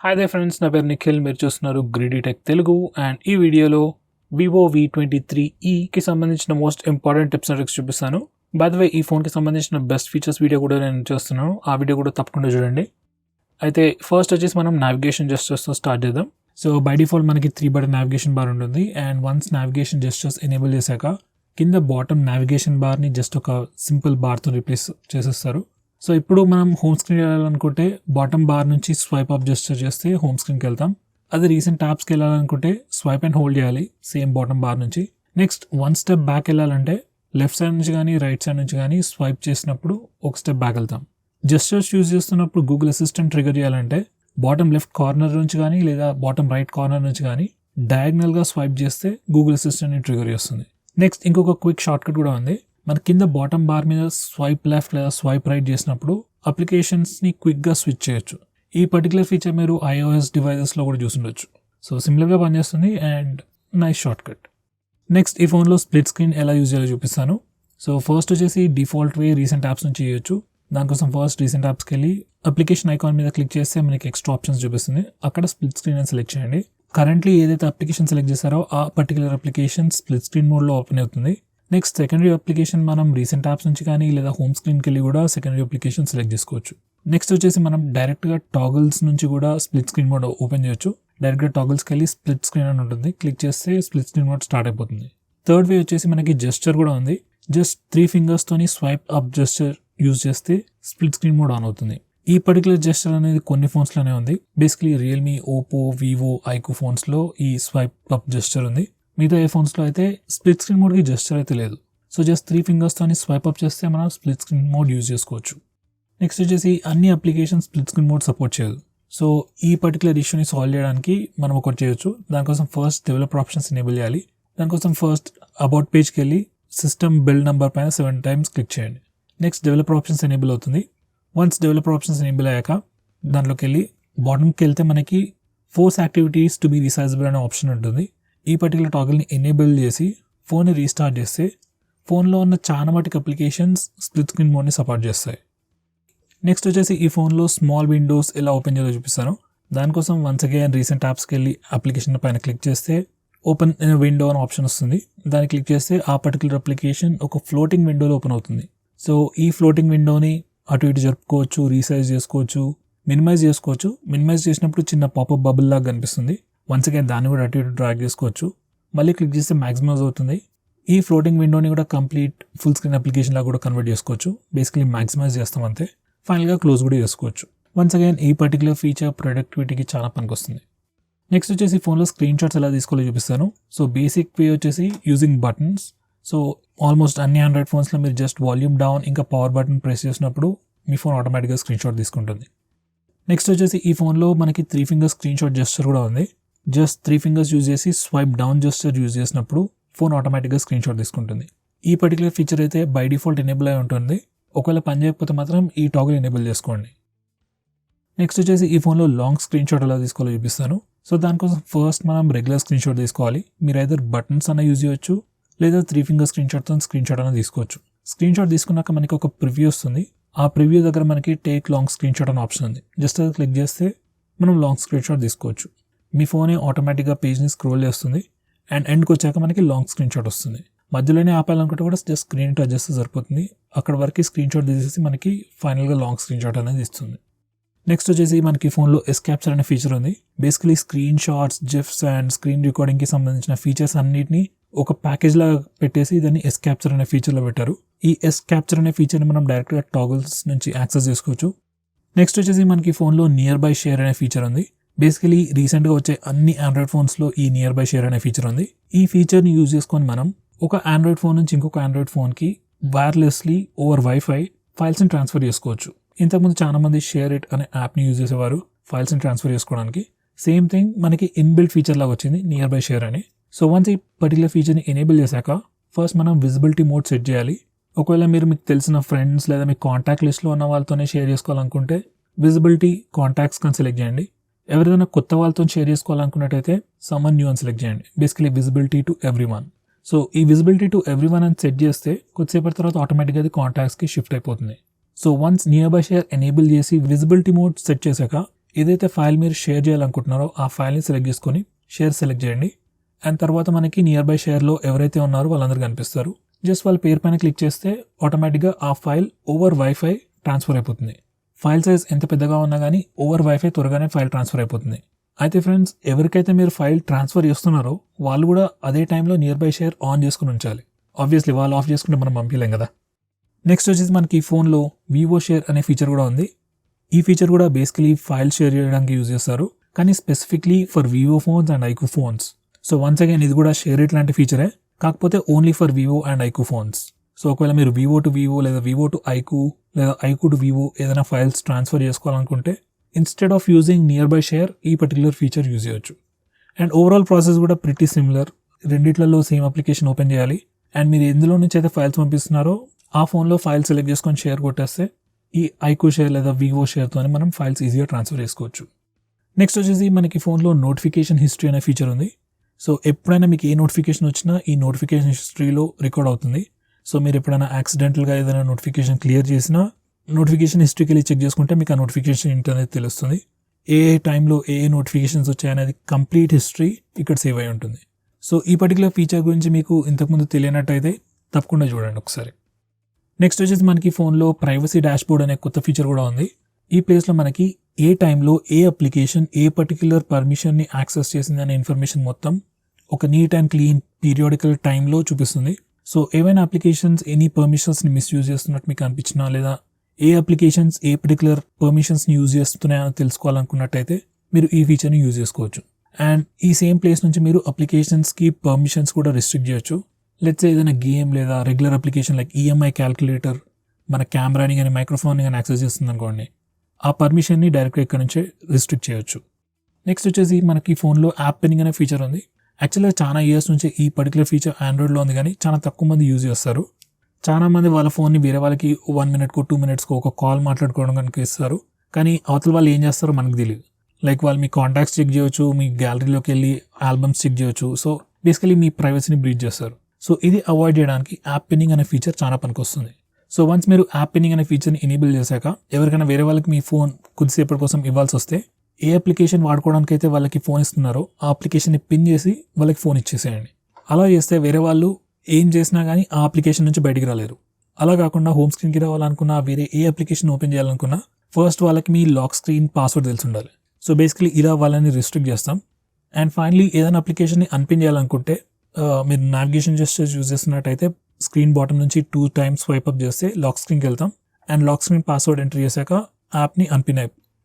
Hi they friends, నా పేరు నిఖిల్. మీరు చూస్తున్నారు గ్రీడీ టెక్ తెలుగు. అండ్ ఈ వీడియోలో వివో V23e సంబంధించిన most important tips and tricks చూపిస్తాను. బై ద వే, ఈ ఫోన్కి సంబంధించిన బెస్ట్ ఫీచర్స్ వీడియో కూడా నేను చేస్తున్నాను. ఆ వీడియో కూడా తప్పకుండా చూడండి. అయితే ఫస్ట్ వచ్చేసి మనం నావిగేషన్ జెస్చర్స్తో స్టార్ట్ చేద్దాం. సో బై డిఫాల్ట్ మనకి 3 బటన్ నావిగేషన్ బార్ ఉంటుంది. And once navigation gestures enable చేశాక కింద బాటమ్ నావిగేషన్ బార్ని జస్ట్ ఒక సింపుల్ బార్తో రీప్లేస్ చేసేస్తారు. సో ఇప్పుడు మనం హోమ్ స్క్రీన్ వెళ్ళాలనుకుంటే బాటమ్ బార్ నుంచి స్వైప్ అప్ జెస్చర్ చేస్తే హోమ్ స్క్రీన్కి వెళ్తాం. అదే రీసెంట్ ట్యాబ్స్కి వెళ్ళాలనుకుంటే స్వైప్ అండ్ హోల్డ్ చేయాలి సేమ్ బాటమ్ బార్ నుంచి. నెక్స్ట్ వన్ స్టెప్ బ్యాక్ వెళ్ళాలంటే లెఫ్ట్ సైడ్ నుంచి కానీ రైట్ సైడ్ నుంచి కానీ స్వైప్ చేసినప్పుడు ఒక స్టెప్ బ్యాక్ వెళ్తాం. జెస్చర్స్ యూజ్ చేస్తున్నప్పుడు గూగుల్ అసిస్టెంట్ ట్రిగర్ చేయాలంటే బాటమ్ లెఫ్ట్ కార్నర్ నుంచి కానీ లేదా బాటమ్ రైట్ కార్నర్ నుంచి కానీ డయాగ్నల్గా స్వైప్ చేస్తే గూగుల్ అసిస్టెంట్ని ట్రిగర్ చేస్తుంది. నెక్స్ట్ ఇంకొక క్విక్ షార్ట్ కట్ కూడా ఉంది. మన కింద బాటమ్ బార్ మీద స్వైప్ లెఫ్ట్ లేదా స్వైప్ రైట్ చేసినప్పుడు అప్లికేషన్స్ని క్విక్గా స్విచ్ చేయొచ్చు. ఈ పర్టికులర్ ఫీచర్ మీరు iOS డివైజెస్లో కూడా చూసుండొచ్చు. సో సింపుల్గా పనిచేస్తుంది and nice short cut. Next ఈ ఫోన్లో స్ప్లిట్ స్క్రీన్ ఎలా యూజ్ చేయాలో చూపిస్తాను. సో ఫస్ట్ వచ్చేసి డిఫాల్ట్ వే రీసెంట్ యాప్స్ నుంచి చేయొచ్చు. దానికోసం ఫస్ట్ రీసెంట్ యాప్స్కి వెళ్ళి అప్లికేషన్ ఐకాన్ మీద క్లిక్ చేస్తే మనకి ఎక్స్ట్రా ఆప్షన్స్ చూపిస్తుంది. అక్కడ స్ప్లిట్ స్క్రీన్ అని సెలెక్ట్ చేయండి. కరెంట్లీ ఏదైతే అప్లికేషన్ సెలెక్ట్ చేస్తారో ఆ పర్టికులర్ అప్లికేషన్ స్ప్లిట్ స్క్రీన్ మోడ్లో ఓపెన్ అవుతుంది. నెక్స్ట్ సెకండరీ అప్లికేషన్ మనం రీసెంట్ యాప్స్ నుంచి కానీ లేదా హోమ్ స్క్రీన్కి వెళ్ళి కూడా సెకండరీ అప్లికేషన్ సెలెక్ట్ చేసుకోవచ్చు. నెక్స్ట్ వచ్చేసి మనం డైరెక్ట్గా టాగిల్స్ నుంచి కూడా స్ప్లిట్ స్క్రీన్ మోడ్ ఓపెన్ చేయొచ్చు. డైరెక్ట్గా టాగిల్స్కి వెళ్ళి స్ప్లిట్ స్క్రీన్ అని ఉంటుంది, క్లిక్ చేస్తే స్ప్లిట్ స్క్రీన్ మోడ్ స్టార్ట్ అయిపోతుంది. థర్డ్ వే వచ్చేసి మనకి జెస్చర్ కూడా ఉంది. జస్ట్ 3 ఫింగర్స్తోని స్వైప్ అప్ జెస్చర్ యూజ్ చేస్తే స్ప్లిట్ స్క్రీన్ మోడ్ ఆన్ అవుతుంది. ఈ పర్టికులర్ జెస్చర్ అనేది కొన్ని ఫోన్స్లోనే ఉంది. Basically Realme, Oppo, Vivo, iQOO ఫోన్స్లో ఈ స్వైప్ అప్ జెస్చర్ ఉంది. మిగతా ఏ ఫోన్స్లో అయితే స్ప్లిట్ స్క్రీన్ మోడ్కి జెస్చర్ అయితే లేదు. సో జస్ట్ 3 ఫింగర్స్తోని స్వైప్ అప్ చేస్తే మనం స్ప్లిట్ స్క్రీన్ మోడ్ యూజ్ చేసుకోవచ్చు. నెక్స్ట్ వచ్చేసి అన్ని application split screen mode support చేయదు. సో ఈ పర్టికులర్ ఇష్యూని సాల్వ్ చేయడానికి మనం ఒకటి చేయొచ్చు. దానికోసం ఫస్ట్ డెవలపర్ ఆప్షన్స్ ఎనేబుల్ చేయాలి. దానికోసం ఫస్ట్ అబౌట్ పేజ్కి వెళ్ళి సిస్టమ్ బిల్డ్ నెంబర్ పైన 7 టైమ్స్ క్లిక్ చేయండి. నెక్స్ట్ డెవలపర్ ఆప్షన్స్ ఎనేబుల్ అవుతుంది. వన్స్ డెవలపర్ ఆప్షన్స్ ఎనేబుల్ అయ్యాక దాంట్లోకి వెళ్ళి బాటమ్కి వెళ్తే మనకి ఫోర్స్ యాక్టివిటీస్ టు బి రీసైజబుల్ అనే ఆప్షన్ ఉంటుంది. ఈ పర్టికులర్ టాగిల్ని ఎనేబుల్ చేసి ఫోన్ని రీస్టార్ట్ చేస్తే ఫోన్లో ఉన్న చాలా మటుకు అప్లికేషన్స్ స్ప్లిట్ స్క్రీన్ మోడ్ని సపోర్ట్ చేస్తాయి. నెక్స్ట్ వచ్చేసి ఈ ఫోన్లో స్మాల్ విండోస్ ఎలా ఓపెన్ చేయాలో చూపిస్తాను. దానికోసం వన్స్ అగైన్ రీసెంట్ యాప్స్కి వెళ్ళి అప్లికేషన్ పైన క్లిక్ చేస్తే ఓపెన్ విండో అని ఆప్షన్ వస్తుంది. దాన్ని క్లిక్ చేస్తే ఆ పర్టికులర్ అప్లికేషన్ ఒక ఫ్లోటింగ్ విండోలో ఓపెన్ అవుతుంది. సో ఈ ఫ్లోటింగ్ విండోని అటు ఇటు జరుపుకోవచ్చు, రీసైజ్ చేసుకోవచ్చు, మినిమైజ్ చేసుకోవచ్చు. మినిమైజ్ చేసినప్పుడు చిన్న పాపప్ బబుల్ లాగా కనిపిస్తుంది. వన్స్ అగైన్ దాన్ని కూడా అటు ఇటు డ్రాగ్ చేసుకోవచ్చు. మళ్ళీ క్లిక్ చేస్తే మ్యాక్సిమైజ్ అవుతుంది. ఈ ఫ్లోటింగ్ విండోని కూడా కంప్లీట్ ఫుల్ స్క్రీన్ అప్లికేషన్ లాగా కూడా కన్వర్ట్ చేసుకోవచ్చు. బేసికలీ మ్యాక్సిమైజ్ చేస్తాం అంతే. ఫైనల్గా క్లోజ్ కూడా చేసుకోవచ్చు. వన్స్ అగైన్ ఈ పర్టికులర్ ఫీచర్ ప్రొడక్టివిటీకి చాలా పనికొస్తుంది. నెక్స్ట్ వచ్చేసి ఫోన్లో స్క్రీన్ షాట్స్ ఎలా తీసుకోవాలో చూపిస్తాను. సో బేసిక్ వే వచ్చేసి యూజింగ్ బటన్స్. సో ఆల్మోస్ట్ అన్ని ఆండ్రాయిడ్ ఫోన్స్లో మీరు జస్ట్ వాల్యూమ్ డౌన్ ఇంకా పవర్ బటన్ ప్రెస్ చేసినప్పుడు మీ ఫోన్ ఆటోమేటిక్గా స్క్రీన్ షాట్ తీసుకుంటుంది. నెక్స్ట్ వచ్చేసి ఈ ఫోన్లో మనకి 3 ఫింగర్స్ స్క్రీన్ షాట్ జెస్చర్ కూడా ఉంది. జస్ట్ 3 ఫింగర్స్ యూజ్ చేసి స్వైప్ డౌన్ జెస్చర్ యూజ్ చేసినప్పుడు ఫోన్ ఆటోమేటిక్గా స్క్రీన్ షాట్ తీసుకుంటుంది. ఈ పర్టికులర్ ఫీచర్ అయితే బై డిఫాల్ట్ ఎనేబుల్ అయి ఉంటుంది. ఒకవేళ పని చేయకపోతే మాత్రం ఈ టాగిల్ ఎనేబుల్ చేసుకోండి. నెక్స్ట్ వచ్చేసి ఈ ఫోన్లో లాంగ్ స్క్రీన్ షాట్ ఎలా తీసుకోవాలో చూపిస్తాను. సో దానికోసం ఫస్ట్ మనం రెగ్యులర్ స్క్రీన్ షాట్ తీసుకోవాలి. మీరు ఐదర్ బటన్స్ అన్న యూజ్ చేయొచ్చు లేదా 3 ఫింగర్ స్క్రీన్ షాట్తో స్క్రీన్ షాట్ అన్న తీసుకోవచ్చు. స్క్రీన్ షాట్ తీసుకున్నాక మనకి ఒక ప్రివ్యూ వస్తుంది. ఆ ప్రివ్యూ దగ్గర మనకి టేక్ లాంగ్ స్క్రీన్ షాట్ అనే ఆప్షన్ ఉంది. జస్ట్ అది క్లిక్ చేస్తే మనం లాంగ్ స్క్రీన్ షాట్ తీసుకోవచ్చు. మీ ఫోనే ఆటోమేటిక్గా పేజ్ని స్క్రోల్ చేస్తుంది అండ్ ఎండ్కి వచ్చాక మనకి లాంగ్ స్క్రీన్ షాట్ వస్తుంది. మధ్యలోనే ఆపాలనుకుంటే కూడా జస్ట్ స్క్రీన్ టు అడ్జస్ట్ సరిపోతుంది. అక్కడ వరకు స్క్రీన్ షాట్ తీసేసి మనకి ఫైనల్గా లాంగ్ స్క్రీన్ షాట్ అనేది ఇస్తుంది. నెక్స్ట్ వచ్చేసి మనకి ఫోన్లో ఎస్ క్యాప్చర్ అనే ఫీచర్ ఉంది. Basically screen shots, gifs and screen రికార్డింగ్కి సంబంధించిన ఫీచర్స్ అన్నిటిని ఒక ప్యాకేజ్ లాగా పెట్టేసి దాన్ని ఎస్ క్యాప్చర్ అనే ఫీచర్లో పెట్టారు. ఈ ఎస్ క్యాప్చర్ అనే ఫీచర్ని మనం డైరెక్ట్గా టాగిల్స్ నుంచి యాక్సెస్ చేసుకోవచ్చు. నెక్స్ట్ వచ్చేసి మనకి ఫోన్లో నియర్ బై షేర్ అనే ఫీచర్ ఉంది. బేసికలీ రీసెంట్గా వచ్చే అన్ని ఆండ్రాయిడ్ ఫోన్స్లో ఈ నియర్ బై షేర్ అనే ఫీచర్ ఉంది. ఈ ఫీచర్ని యూజ్ చేసుకొని మనం ఒక ఆండ్రాయిడ్ ఫోన్ నుంచి ఇంకొక ఆండ్రాయిడ్ ఫోన్కి వైర్లెస్లీ ఓవర్ వైఫై ఫైల్స్ని ట్రాన్స్ఫర్ చేసుకోవచ్చు. ఇంతకుముందు చాలా మంది షేర్ ఇట్ అనే యాప్ని యూజ్ చేసేవారు ఫైల్స్ని ట్రాన్స్ఫర్ చేసుకోవడానికి. సేమ్ థింగ్ మనకి ఇన్బిల్ట్ ఫీచర్ లాగా వచ్చింది నియర్ బై షేర్ అని. సో వన్స్ ఈ పర్టికులర్ ఫీచర్ని ఎనేబుల్ చేశాక ఫస్ట్ మనం విజిబిలిటీ మోడ్ సెట్ చేయాలి. ఒకవేళ మీరు మీకు తెలిసిన ఫ్రెండ్స్ లేదా మీ కాంటాక్ట్ లిస్ట్లో ఉన్న వాళ్ళతోనే షేర్ చేసుకోవాలనుకుంటే విజిబిలిటీ కాంటాక్ట్స్ కానీ సెలెక్ట్ చేయండి. ఎవరిదైనా కొత్త వాళ్ళతో షేర్ చేసుకోవాలనుకున్నట్టయితే సమ్మన్ న్యూ అని సెలెక్ట్ చేయండి. Basically visibility to everyone. So ఈ విజిబిలిటీ టు ఎవ్రీవన్ అని సెట్ చేస్తే కొద్దిసేపటి తర్వాత ఆటోమేటిక్గా అది కాంటాక్ట్స్కి షిఫ్ట్ అయిపోతుంది. So once near by share enable చేసి విజిబిలిటీ మోడ్ సెట్ చేశాక ఏదైతే ఫైల్ మీరు షేర్ చేయాలనుకుంటున్నారో ఆ ఫైల్ని సెలెక్ట్ చేసుకొని షేర్ సెలెక్ట్ చేయండి. అండ్ తర్వాత మనకి నియర్ బై షేర్లో ఎవరైతే ఉన్నారో వాళ్ళందరూ కనిపిస్తారు. జస్ట్ వాళ్ళ పేరు పైన క్లిక్ చేస్తే ఆటోమేటిక్గా ఆ ఫైల్ ఓవర్ వైఫై ట్రాన్స్ఫర్ అయిపోతుంది. ఫైల్ సైజ్ ఎంత పెద్దగా ఉన్నా కానీ ఓవర్ వైఫై త్వరగానే ఫైల్ ట్రాన్స్ఫర్ అయిపోతుంది. అయితే ఫ్రెండ్స్, ఎవరికైతే మీరు ఫైల్ ట్రాన్స్ఫర్ చేస్తున్నారో వాళ్ళు కూడా అదే టైంలో నియర్ బై షేర్ ఆన్ చేసుకుని ఉంచాలి. ఆబ్వియస్లీ వాళ్ళు ఆఫ్ చేసుకుంటే మనం పంపించలేం కదా. నెక్స్ట్ వచ్చేసి మనకి ఈ ఫోన్లో వివో షేర్ అనే ఫీచర్ కూడా ఉంది. ఈ ఫీచర్ కూడా బేసికలీ ఫైల్ షేర్ చేయడానికి యూజ్ చేస్తారు, కానీ specifically for Vivo phones and iQOO phones. So once again ఇది కూడా షేర్ ఇట్ లాంటి ఫీచరే, కాకపోతే only for Vivo and iQOO phones. So ఒకవేళ మీరు వివో టు వివో లేదా వివో టు ఐక్యూ లేదా ఐక్యూ టు వివో ఏదైనా ఫైల్స్ ట్రాన్స్ఫర్ చేసుకోవాలనుకుంటే instead of using nearby share ఈ పర్టికులర్ ఫీచర్ యూజ్ చేయొచ్చు. అండ్ ఓవరాల్ ప్రాసెస్ కూడా pretty similar. రెండిట్లలో same application open చేయాలి అండ్ మీరు ఎందులో నుంచి అయితే ఫైల్స్ పంపిస్తున్నారో ఆ ఫోన్లో ఫైల్ సెలెక్ట్ చేసుకొని షేర్ కొట్టేస్తే ఈ ఐక్యూ షేర్ లేదా వివో షేర్తో మనం ఫైల్స్ ఈజీగా ట్రాన్స్ఫర్ చేసుకోవచ్చు. నెక్స్ట్ వచ్చేసి మనకి ఫోన్లో నోటిఫికేషన్ హిస్టరీ అనే ఫీచర్ ఉంది. సో ఎప్పుడైనా మీకు ఏ నోటిఫికేషన్ వచ్చినా ఈ నోటిఫికేషన్ హిస్టరీలో రికార్డ్ అవుతుంది. సో మీరు ఎప్పుడైనా యాక్సిడెంటల్గా ఏదైనా నోటిఫికేషన్ క్లియర్ చేసినా నోటిఫికేషన్ హిస్టరీకి వెళ్ళి చెక్ చేసుకుంటే మీకు ఆ నోటిఫికేషన్ ఏంటనేది తెలుస్తుంది. ఏ టైంలో ఏ నోటిఫికేషన్స్ వచ్చాయనేది కంప్లీట్ హిస్టరీ ఇక్కడ సేవ్ అయి ఉంటుంది. సో ఈ పర్టికులర్ ఫీచర్ గురించి మీకు ఇంతకుముందు తెలియనట్టయితే తప్పకుండా చూడండి ఒకసారి. నెక్స్ట్ వచ్చేసి మనకి ఫోన్లో ప్రైవసీ డాష్బోర్డ్ అనే కొత్త ఫీచర్ కూడా ఉంది. ఈ ప్లేస్లో మనకి ఏ టైంలో ఏ అప్లికేషన్ ఏ పర్టికులర్ పర్మిషన్ని యాక్సెస్ చేసింది అనే ఇన్ఫర్మేషన్ మొత్తం ఒక నీట్ అండ్ క్లీన్ పీరియాడికల్ టైంలో చూపిస్తుంది. సో ఏవైనా అప్లికేషన్స్ ఎనీ పర్మిషన్స్ని మిస్యూజ్ చేస్తున్నట్టు మీకు అనిపించినా లేదా ఏ అప్లికేషన్స్ ఏ పర్టికులర్ పర్మిషన్స్ని యూజ్ చేస్తున్నాయని తెలుసుకోవాలనుకున్నట్టయితే మీరు ఈ ఫీచర్ని యూజ్ చేసుకోవచ్చు. అండ్ ఈ సేమ్ ప్లేస్ నుంచి మీరు అప్లికేషన్స్కి పర్మిషన్స్ కూడా రిస్ట్రిక్ట్ చేయొచ్చు. లెట్స్ ఏదైనా గేమ్ లేదా regular application like EMI calculator మన కెమెరాని కానీ మైక్రోఫోన్ని కానీ యాక్సెస్ చేస్తుంది అనుకోండి, ఆ పర్మిషన్ని డైరెక్ట్గా ఇక్కడ నుంచే రిస్ట్రిక్ట్ చేయొచ్చు. నెక్స్ట్ వచ్చేసి మనకి ఫోన్లో యాప్ పిన్నింగ్ అనే ఫీచర్ ఉంది. యాక్చువల్గా చాలా ఇయర్స్ నుంచి ఈ పర్టికులర్ ఫీచర్ ఆండ్రాయిడ్లో ఉంది, కానీ చాలా తక్కువ మంది యూజ్ చేస్తారు. చాలా మంది వాళ్ళ ఫోన్ని వేరే వాళ్ళకి 1 minute 2 minutes ఒక కాల్ మాట్లాడుకోవడం కనుక ఇస్తారు, కానీ అవతల వాళ్ళు ఏం చేస్తారో మనకు తెలియదు. లైక్ వాళ్ళు మీ కాంటాక్ట్స్ చెక్ చేయొచ్చు, మీ గ్యాలరీలోకి వెళ్ళి ఆల్బమ్స్ చెక్ చేయొచ్చు. సో బేసికలీ మీ ప్రైవసీని బ్రీచ్ చేస్తారు. సో ఇది అవాయిడ్ చేయడానికి యాప్ పిన్నింగ్ అనే ఫీచర్ చాలా పనికొస్తుంది. సో వన్స్ మీరు యాప్ పిన్నింగ్ అనే ఫీచర్ని ఎనేబుల్ చేశాక ఎవరికైనా వేరే వాళ్ళకి మీ ఫోన్ కొద్దిసేపటి కోసం ఇవ్వాల్సి వస్తే ఏ అప్లికేషన్ వాడుకోవడానికి అయితే వాళ్ళకి ఫోన్ ఇస్తున్నారో ఆ అప్లికేషన్ని పిన్ చేసి వాళ్ళకి ఫోన్ ఇచ్చేసేయండి. అలా చేస్తే వేరే వాళ్ళు ఏం చేసినా కానీ ఆ అప్లికేషన్ నుంచి బయటికి రాలేరు. అలా కాకుండా హోమ్ స్క్రీన్కి రావాలనుకున్నా వేరే ఏ అప్లికేషన్ ఓపెన్ చేయాలనుకున్నా ఫస్ట్ వాళ్ళకి మీ లాక్ స్క్రీన్ పాస్వర్డ్ తెలిసి ఉండాలి. సో బేసికలీ ఇలా వాళ్ళని రిస్ట్రిక్ట్ చేస్తాం. అండ్ ఫైనలీ ఏదైనా అప్లికేషన్ని అన్పిన్ చేయాలనుకుంటే మీరు నావిగేషన్ జెస్చర్స్ యూజ్ చేస్తున్నట్టయితే స్క్రీన్ బాటమ్ నుంచి 2 times స్వైప్ అప్ చేస్తే లాక్ స్క్రీన్కి వెళ్తాం. And lock screen password enter చేశాక యాప్ని unpin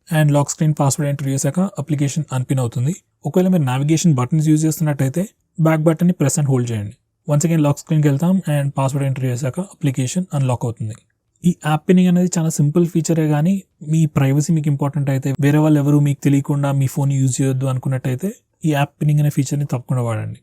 and lock screen password enter చేశాక అప్లికేషన్ అన్పిన్ అవుతుంది. ఒకవేళ మీరు నావిగేషన్ బటన్స్ యూజ్ చేస్తున్నట్టయితే బ్యాక్ బటన్ని ప్రెస్ అండ్ హోల్డ్ చేయండి. వన్స్ అగైన్ లాక్ స్క్రీన్కి వెళ్తాం అండ్ పాస్వర్డ్ ఎంటర్ చేశాక అప్లికేషన్ అన్లాక్ అవుతుంది. ఈ యాప్ పిన్నింగ్ అనేది చాలా సింపుల్ ఫీచరే, కానీ మీ ప్రైవసీ మీకు ఇంపార్టెంట్ అయితే వేరే వాళ్ళు ఎవరు మీకు తెలియకుండా మీ ఫోన్ యూజ్ చేయొద్దు అనుకున్నట్టయితే ఈ యాప్ పిన్నింగ్ అనే ఫీచర్ని తప్పకుండా వాడండి.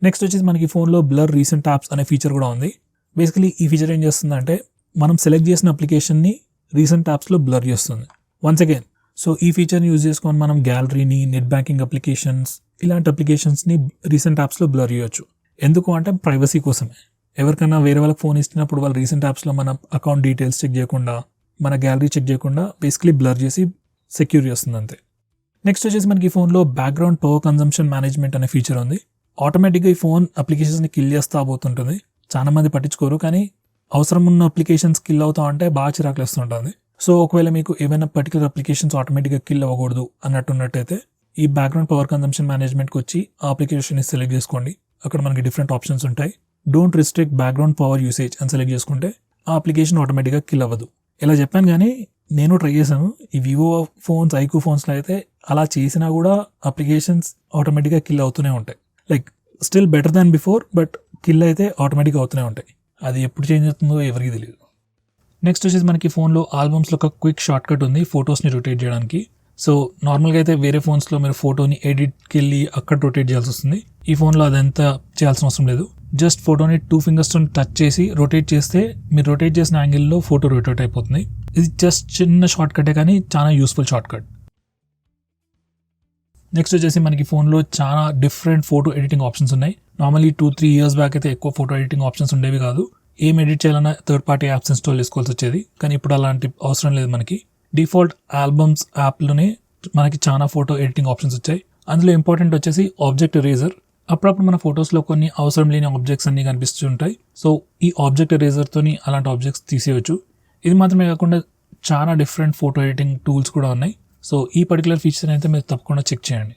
నెక్స్ట్ వచ్చేసి మనకి ఫోన్లో బ్లర్ రీసెంట్ యాప్స్ అనే ఫీచర్ కూడా ఉంది. బేసికలీ ఈ ఫీచర్ ఏం చేస్తుందంటే మనం సెలెక్ట్ చేసిన అప్లికేషన్ని రీసెంట్ యాప్స్లో బ్లర్ చేస్తుంది. వన్స్ అగైన్ సో ఈ ఫీచర్ని యూజ్ చేసుకొని మనం గ్యాలరీని, నెట్ బ్యాంకింగ్ అప్లికేషన్స్ ఇలాంటి అప్లికేషన్స్ని రీసెంట్ యాప్స్లో బ్లర్ చేయొచ్చు. ఎందుకు అంటే ప్రైవసీ కోసమే. ఎవరికైనా వేరే వాళ్ళకి ఫోన్ ఇస్తున్నప్పుడు వాళ్ళు రీసెంట్ యాప్స్లో మన అకౌంట్ డీటెయిల్స్ చెక్ చేయకుండా, మన గ్యాలరీ చెక్ చేయకుండా బేసికలీ బ్లర్ చేసి సెక్యూర్ చేస్తుంది అంతే. నెక్స్ట్ వచ్చేసి మనకి ఫోన్లో బ్యాక్గ్రౌండ్ పవర్ కన్జంప్షన్ మేనేజ్మెంట్ అనే ఫీచర్ ఉంది. ఆటోమేటిక్గా ఈ ఫోన్ అప్లికేషన్స్ని కిల్ చేస్తూ పోతుంటుంది. చాలా మంది పట్టించుకోరు, కానీ అవసరం ఉన్న అప్లికేషన్స్ కిల్ అవుతా ఉంటే బాగా చిరాకులు వస్తుంటుంది. సో ఒకవేళ మీకు ఏమైనా పర్టికులర్ అప్లికేషన్స్ ఆటోమేటిక్గా కిల్ అవ్వకూడదు అన్నట్టున్నట్టయితే ఈ బ్యాక్గ్రౌండ్ పవర్ కన్జంప్షన్ మేనేజ్మెంట్కి వచ్చి ఆ అప్లికేషన్ని సెలెక్ట్ చేసుకోండి. అక్కడ మనకి డిఫరెంట్ ఆప్షన్స్ ఉంటాయి. Don't restrict background power usage అని సెలెక్ట్ చేసుకుంటే ఆ అప్లికేషన్ ఆటోమేటిక్గా కిల్ అవ్వదు. ఇలా చెప్పాను, కానీ నేను ట్రై చేశాను. ఈ వివో ఫోన్స్, ఐక్యూ ఫోన్స్లో అయితే అలా చేసినా కూడా అప్లికేషన్స్ ఆటోమేటిక్గా కిల్ అవుతూనే ఉంటాయి. Like still better than before, but kill అయితే ఆటోమేటిక్గా అవుతూనే ఉంటాయి. అది ఎప్పుడు చేంజ్ అవుతుందో ఎవరికి తెలియదు. నెక్స్ట్ వచ్చేసి మనకి ఫోన్లో ఆల్బమ్స్లో ఒక క్విక్ షార్ట్ కట్ ఉంది ఫొటోస్ని రొటేట్ చేయడానికి. సో నార్మల్గా అయితే వేరే ఫోన్స్లో మీరు ఫోటోని ఎడిట్కి వెళ్ళి అక్కడ రొటేట్ చేయాల్సి వస్తుంది. ఈ ఫోన్లో అదంతా చేయాల్సిన అవసరం లేదు. జస్ట్ ఫోటోని 2 fingers టచ్ చేసి రొటేట్ చేస్తే మీరు రొటేట్ చేసిన యాంగిల్లో ఫోటో రొటేట్ అయిపోతుంది. ఇది జస్ట్ చిన్న షార్ట్ కటే, కానీ చాలా యూస్ఫుల్ షార్ట్ కట్. నెక్స్ట్ వచ్చేసి మనకి ఫోన్లో చాలా డిఫరెంట్ ఫోటో ఎడిటింగ్ ఆప్షన్స్ ఉన్నాయి. నార్మల్లీ 2-3 years బ్యాక్ అయితే ఎక్కువ ఫోటో ఎడిటింగ్ ఆప్షన్స్ ఉండేవి కాదు. ఏం ఎడిట్ చేయాలన్నా థర్డ్ పార్టీ యాప్స్ ఇన్స్టాల్ చేసుకోవాల్సి వచ్చేది, కానీ ఇప్పుడు అలాంటి అవసరం లేదు. మనకి డిఫాల్ట్ ఆల్బమ్స్ యాప్లోనే మనకి చాలా ఫోటో ఎడిటింగ్ ఆప్షన్స్ వచ్చాయి. అందులో ఇంపార్టెంట్ వచ్చేసి ఆబ్జెక్ట్ ఎరేజర్. అప్పుడప్పుడు మన ఫొటోస్లో కొన్ని అవసరం లేని ఆబ్జెక్ట్స్ అన్ని కనిపిస్తుంటాయి. సో ఈ ఆబ్జెక్ట్ ఎరేజర్తోని అలాంటి ఆబ్జెక్ట్స్ తీసేయచ్చు. ఇది మాత్రమే కాకుండా చాలా డిఫరెంట్ ఫోటో ఎడిటింగ్ టూల్స్ కూడా ఉన్నాయి. సో ఈ పర్టికులర్ ఫీచర్ అయితే మీరు తప్పకుండా చెక్ చేయండి.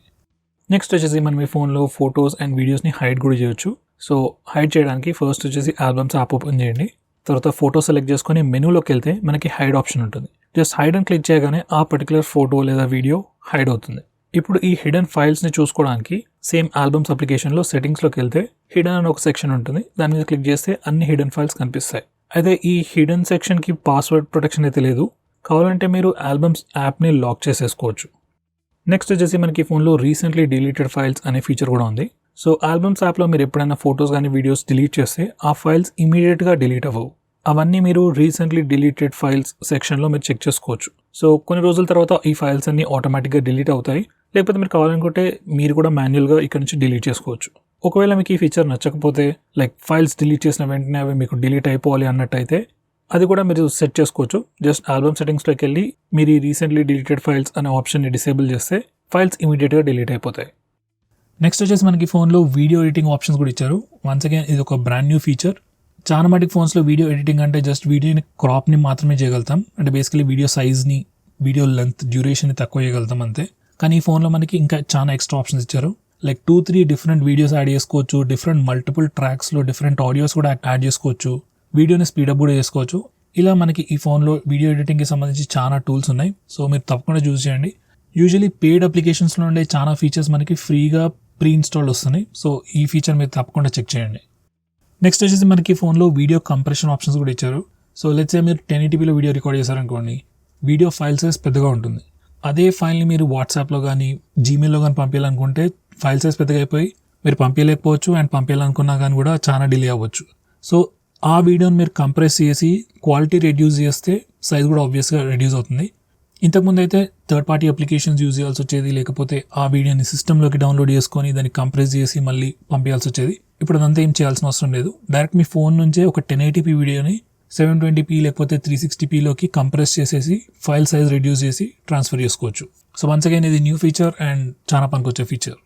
నెక్స్ట్ వచ్చేసి మనం మీ ఫోన్లో ఫొటోస్ అండ్ వీడియోస్ని హైడ్ కూడా చేయొచ్చు. సో హైడ్ చేయడానికి ఫస్ట్ వచ్చేసి ఆల్బమ్స్ యాప్ ఓపెన్ చేయండి. తర్వాత ఫోటో సెలెక్ట్ చేసుకొని మెనూలోకి వెళ్తే మనకి హైడ్ ఆప్షన్ ఉంటుంది. జస్ట్ హైడ్ అని క్లిక్ చేయగానే ఆ పర్టికులర్ ఫోటో లేదా వీడియో హైడ్ అవుతుంది. ఇప్పుడు ఈ హిడెన్ ఫైల్స్ని చూసుకోవడానికి సేమ్ ఆల్బమ్స్ అప్లికేషన్లో సెట్టింగ్స్లోకి వెళ్తే హిడెన్ అని ఒక సెక్షన్ ఉంటుంది. దాని మీద క్లిక్ చేస్తే అన్ని హిడెన్ ఫైల్స్ కనిపిస్తాయి. అయితే ఈ హిడెన్ సెక్షన్కి పాస్వర్డ్ ప్రొటెక్షన్ అయితే లేదు. కావాలంటే మీరు ఆల్బమ్స్ యాప్ని లాక్ చేసేసుకోవచ్చు. నెక్స్ట్ వచ్చేసి మనకి ఫోన్లో రీసెంట్లీ డిలీటెడ్ ఫైల్స్ అనే ఫీచర్ కూడా ఉంది. సో ఆల్బమ్స్ యాప్లో మీరు ఎప్పుడైనా ఫొటోస్ కానీ వీడియోస్ డిలీట్ చేస్తే ఆ ఫైల్స్ ఇమీడియట్గా డిలీట్ అవ్వవు. అవన్నీ మీరు రీసెంట్లీ డిలీటెడ్ ఫైల్స్ సెక్షన్లో మీరు చెక్ చేసుకోవచ్చు. సో కొన్ని రోజుల తర్వాత ఈ ఫైల్స్ అన్ని ఆటోమేటిక్గా డిలీట్ అవుతాయి. లేకపోతే మీరు కావాలనుకుంటే మీరు కూడా మాన్యువల్గా ఇక్కడ నుంచి డిలీట్ చేసుకోవచ్చు. ఒకవేళ మీకు ఈ ఫీచర్ నచ్చకపోతే లైక్ ఫైల్స్ డిలీట్ చేసిన వెంటనే అవి మీకు డిలీట్ అయిపోవాలి అన్నట్టయితే అది కూడా మీరు సెట్ చేసుకోవచ్చు. జస్ట్ ఆల్బమ్ సెట్టింగ్స్లోకి వెళ్ళి మీరు ఈ రీసెంట్లీ డిలీటెడ్ ఫైల్స్ అనే ఆప్షన్ని డిసేబుల్ చేస్తే ఫైల్స్ ఇమీడియట్గా డిలీట్ అయిపోతాయి. నెక్స్ట్ వచ్చేసి మనకి ఫోన్లో వీడియో ఎడిటింగ్ ఆప్షన్స్ కూడా ఇచ్చారు. వన్స్ అగైన్ ఇది ఒక బ్రాండ్ న్యూ ఫీచర్. చాలా మటుకు ఫోన్స్లో వీడియో ఎడిటింగ్ అంటే జస్ట్ వీడియోని క్రాప్ని మాత్రమే చేయగలుగుతాం. అంటే బేసికలీ వీడియో సైజ్ని, వీడియో లెంత్, డ్యూరేషన్ని తక్కువ చేయగలుగుతాం అంతే. కానీ ఈ ఫోన్లో మనకి ఇంకా చాలా ఎక్స్ట్రా ఆప్షన్స్ ఇచ్చారు. లైక్ 2-3 డిఫరెంట్ వీడియోస్ యాడ్ చేసుకోవచ్చు. డిఫరెంట్ మల్టిపుల్ ట్రాక్స్లో డిఫరెంట్ ఆడియోస్ కూడా యాడ్ చేసుకోవచ్చు. వీడియోని స్పీడప్ కూడా చేసుకోవచ్చు. ఇలా మనకి ఈ ఫోన్లో వీడియో ఎడిటింగ్కి సంబంధించి చాలా టూల్స్ ఉన్నాయి. సో మీరు తప్పకుండా చూస్ చేయండి. యూజువలీ పెయిడ్ అప్లికేషన్స్లో ఉండే చాలా ఫీచర్స్ మనకి ఫ్రీగా ప్రీ ఇన్స్టాల్డ్ వస్తున్నాయి. సో ఈ ఫీచర్ మీరు తప్పకుండా చెక్ చేయండి. నెక్స్ట్ వచ్చేసి మనకి ఫోన్లో వీడియో కంప్రెషన్ ఆప్షన్స్ కూడా ఇచ్చారు. సో లెట్స్ సే మీరు 1080pలో వీడియో రికార్డ్ చేశారనుకోండి, వీడియో ఫైల్ సైజ్ పెద్దగా ఉంటుంది. అదే ఫైల్ని మీరు వాట్సాప్లో కానీ జీమెయిల్లో కానీ పంపించాలనుకుంటే ఫైల్ సైజ్ పెద్దగా అయిపోయి మీరు పంపించలేకపోవచ్చు. అండ్ పంపించాలనుకున్నా కానీ కూడా చాలా డిలే అవ్వచ్చు. సో ఆ వీడియోని మీరు కంప్రెస్ చేసి క్వాలిటీ రెడ్యూస్ చేస్తే సైజ్ కూడా ఆబ్వియస్గా రెడ్యూస్ అవుతుంది. ఇంతకుముందు అయితే థర్డ్ పార్టీ అప్లికేషన్స్ యూజ్ చేయాల్సి వచ్చేది. లేకపోతే ఆ వీడియోని సిస్టంలోకి డౌన్లోడ్ చేసుకొని దాన్ని కంప్రెస్ చేసి మళ్ళీ పంపించాల్సి వచ్చేది. ఇప్పుడు అదంతా ఏం చేయాల్సిన అవసరం లేదు. డైరెక్ట్ మీ ఫోన్ నుంచే ఒక 1080p వీడియోని 720p లేకపోతే 360pలోకి కంప్రెస్ చేసేసి ఫైల్ సైజ్ రెడ్యూస్ చేసి ట్రాన్స్ఫర్ చేసుకోవచ్చు. సో వన్స్ అగైన్ ఇది న్యూ ఫీచర్ అండ్ చాలా పనికొచ్చే ఫీచర్.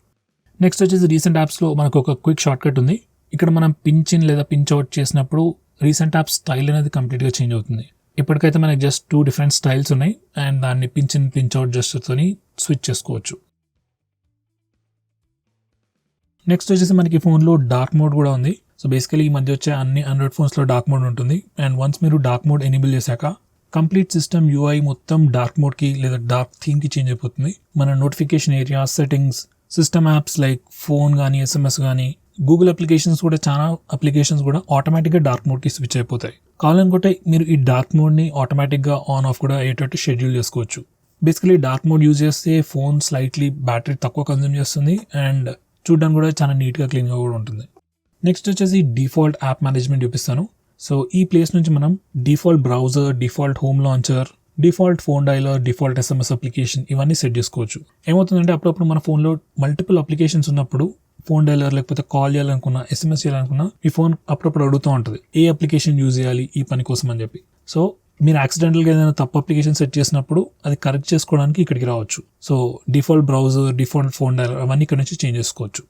నెక్స్ట్ వచ్చేసి రీసెంట్ యాప్స్లో మనకు ఒక క్విక్ షార్ట్ కట్ ఉంది. ఇక్కడ మనం పించ్ ఇన్ లేదా పించ్ అవుట్ చేసినప్పుడు రీసెంట్ యాప్ స్టైల్ అనేది కంప్లీట్గా చేంజ్ అవుతుంది. ఇప్పటికైతే మనకి జస్ట్ 2 డిఫరెంట్ స్టైల్స్ ఉన్నాయి అండ్ దాన్ని పించ్ ఇన్ పించ్ అవుట్ జస్ట్తోని స్విచ్ చేసుకోవచ్చు. నెక్స్ట్ వచ్చేసి మనకి ఫోన్లో డార్క్ మోడ్ కూడా ఉంది. సో బేసికలీ ఈ మధ్య వచ్చే అన్ని ఆండ్రాయిడ్ ఫోన్స్లో డార్క్ మోడ్ ఉంటుంది. అండ్ వన్స్ మీరు డార్క్ మోడ్ ఎనేబుల్ చేశాక కంప్లీట్ సిస్టమ్ UI మొత్తం డార్క్ మోడ్కి లేదా డార్క్ థీమ్కి చేంజ్ అయిపోతుంది. మన notification area, settings, system apps like phone కానీ SMS కానీ గూగుల్ అప్లికేషన్స్ కూడా చాలా అప్లికేషన్స్ కూడా ఆటోమేటిక్గా డార్క్ మోడ్కి స్విచ్ అయిపోతాయి. కావాలనుకుంటే మీరు ఈ డార్క్ మోడ్ని ఆటోమేటిక్గా ఆన్ ఆఫ్ కూడా అయ్యేటట్టు షెడ్యూల్ చేసుకోవచ్చు. బేసికలీ డార్క్ మోడ్ యూజ్ చేస్తే ఫోన్ స్లైట్లీ బ్యాటరీ తక్కువ కన్జ్యూమ్ చేస్తుంది అండ్ చూడడానికి కూడా చాలా నీట్గా క్లీన్గా కూడా ఉంటుంది. నెక్స్ట్ వచ్చేసి డిఫాల్ట్ యాప్ మేనేజ్మెంట్ చూపిస్తాను. సో ఈ ప్లేస్ నుంచి మనం default browser, default home launcher, default phone dialler, default SMS application ఇవన్నీ సెట్ చేసుకోవచ్చు. ఏమవుతుందంటే అప్పుడప్పుడు మన ఫోన్లో మల్టిపుల్ అప్లికేషన్స్ ఉన్నప్పుడు ఫోన్ డైలర్ లేకపోతే కాల్ చేయాలనుకున్నా, SMS చేయాలనుకున్నా ఈ ఫోన్ అప్పుడప్పుడు అడుగుతూ ఉంటుంది ఏ అప్లికేషన్ యూజ్ చేయాలి ఈ పని కోసం అని చెప్పి. సో మీరు యాక్సిడెంటల్గా ఏదైనా తప్పు అప్లికేషన్ సెట్ చేసినప్పుడు అది కరెక్ట్ చేసుకోవడానికి ఇక్కడికి రావచ్చు. So default browser, default phone dialler అవన్నీ ఇక్కడ నుంచి చేంజ్ చేసుకోవచ్చు.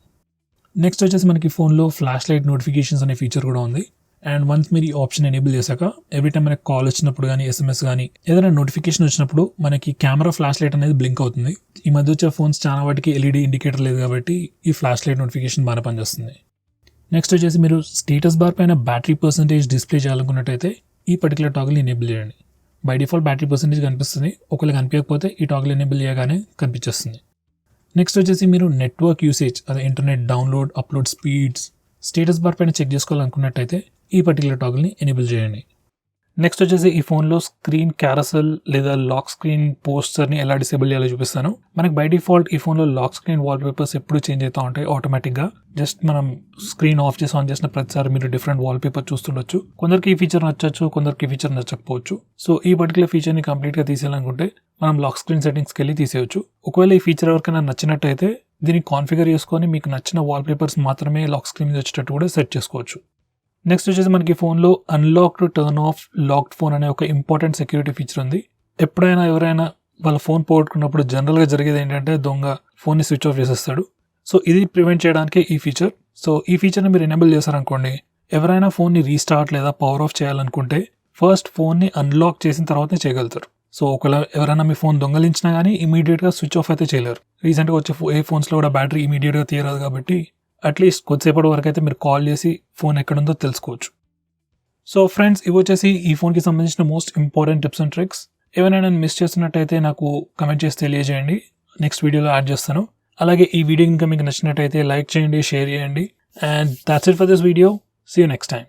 నెక్స్ట్ వచ్చేసి మనకి ఫోన్లో ఫ్లాష్ లైట్ నోటిఫికేషన్స్ అనే ఫీచర్ కూడా ఉంది. అండ్ వన్స్ మీరు ఈ ఆప్షన్ ఎనేబుల్ చేశాక ఎవ్రీ టైం మనకి కాల్ వచ్చినప్పుడు కానీ SMS కానీ ఏదైనా నోటిఫికేషన్ వచ్చినప్పుడు మనకి కెమెరా ఫ్లాష్ లైట్ అనేది బ్లింక్ అవుతుంది. ఈ మధ్య వచ్చే ఫోన్స్ చాలా వాటికి LED ఇండికేటర్ లేదు కాబట్టి ఈ ఫ్లాష్ లైట్ నోటిఫికేషన్ బాగా పనిచేస్తుంది. నెక్స్ట్ వచ్చేసి మీరు స్టేటస్ బార్ పైన బ్యాటరీ పర్సెంటేజ్ డిస్ప్లే చేయాలనుకున్నట్టయితే ఈ పర్టికులర్ టాగిల్ ఎనేబుల్ చేయండి. బై డిఫాల్ట్ బ్యాటరీ పర్సెంటేజ్ కనిపిస్తుంది. ఒకవేళ కనిపించకపోతే ఈ టాగిల్ ఎనేబుల్ చేయగానే కనిపించేస్తుంది. నెక్స్ట్ వచ్చేసి మీరు నెట్వర్క్ యూసేజ్, అదే internet download, upload speeds status bar పైన చెక్ చేసుకోవాలనుకున్నట్టయితే ఈ పర్టికులర్ టాగిల్ని ఎనేబుల్ చేయండి. నెక్స్ట్ వచ్చేసి ఈ ఫోన్లో స్క్రీన్ క్యారసెల్ లేదా లాక్ స్క్రీన్ పోస్టర్ని ఎలా డిసేబుల్ చేయాలో చూపిస్తాను. మనకి బై డిఫాల్ట్ ఈ ఫోన్లో లాక్ స్క్రీన్ వాల్పేపర్స్ ఎప్పుడు చేంజ్ అవుతూ ఉంటాయి ఆటోమేటిక్గా. జస్ట్ మనం స్క్రీన్ ఆఫ్ చేసి ఆన్ చేసిన ప్రతిసారి మీరు డిఫరెంట్ వాల్పేపర్ చూస్తుండొచ్చు. కొందరికి ఈ ఫీచర్ నచ్చచ్చు, కొందరికి ఈ ఫీచర్ నచ్చకపోవచ్చు. సో ఈ పర్టికులర్ ఫీచర్ని కంప్లీట్గా తీసేయాలనుకుంటే మనం లాక్ స్క్రీన్ సెట్టింగ్స్కి వెళ్ళి తీసేయచ్చు. ఒకవేళ ఈ ఫీచర్ ఎవరికైనా నచ్చినట్టయితే దీన్ని కాన్ఫిగర్ చేసుకొని మీకు నచ్చిన వాల్పేపర్స్ మాత్రమే లాక్ స్క్రీన్ మీద వచ్చేటట్టు కూడా సెట్ చేసుకోవచ్చు. నెక్స్ట్ వచ్చేసి మనకి ఫోన్లో unlock to turn off locked phone అనే ఒక ఇంపార్టెంట్ సెక్యూరిటీ ఫీచర్ ఉంది. ఎప్పుడైనా ఎవరైనా వాళ్ళ ఫోన్ పోగొట్టుకున్నప్పుడు జనరల్గా జరిగేది ఏంటంటే దొంగ ఫోన్ని స్విచ్ ఆఫ్ చేసేస్తాడు. సో ఇది ప్రివెంట్ చేయడానికి ఈ ఫీచర్. సో ఈ ఫీచర్ని మీరు ఎనేబుల్ చేశారనుకోండి, ఎవరైనా ఫోన్ని రీస్టార్ట్ లేదా పవర్ ఆఫ్ చేయాలనుకుంటే ఫస్ట్ ఫోన్ని అన్లాక్ చేసిన తర్వాతనే చేయగలుగుతారు. సో ఒకవేళ ఎవరైనా మీ ఫోన్ దొంగలించినా కానీ ఇమీడియట్గా స్విచ్ ఆఫ్ అయితే చేయలేరు. రీసెంట్గా వచ్చే ఏ ఫోన్స్లో కూడా బ్యాటరీ ఇమీడియట్గా తీయరాదు కాబట్టి అట్లీస్ట్ కొద్దిసేపటి వరకు అయితే మీరు కాల్ చేసి ఫోన్ ఎక్కడుందో తెలుసుకోవచ్చు. సో ఫ్రెండ్స్, ఇవి వచ్చేసి ఈ ఫోన్కి సంబంధించిన most important tips and tricks. ఏమైనా నేను మిస్ చేస్తున్నట్టయితే నాకు కమెంట్ చేసి తెలియజేయండి, నెక్స్ట్ వీడియోలో యాడ్ చేస్తాను. అలాగే ఈ వీడియో ఇంకా మీకు నచ్చినట్టయితే లైక్ చేయండి, షేర్ చేయండి. And that's it for this video. See you next time.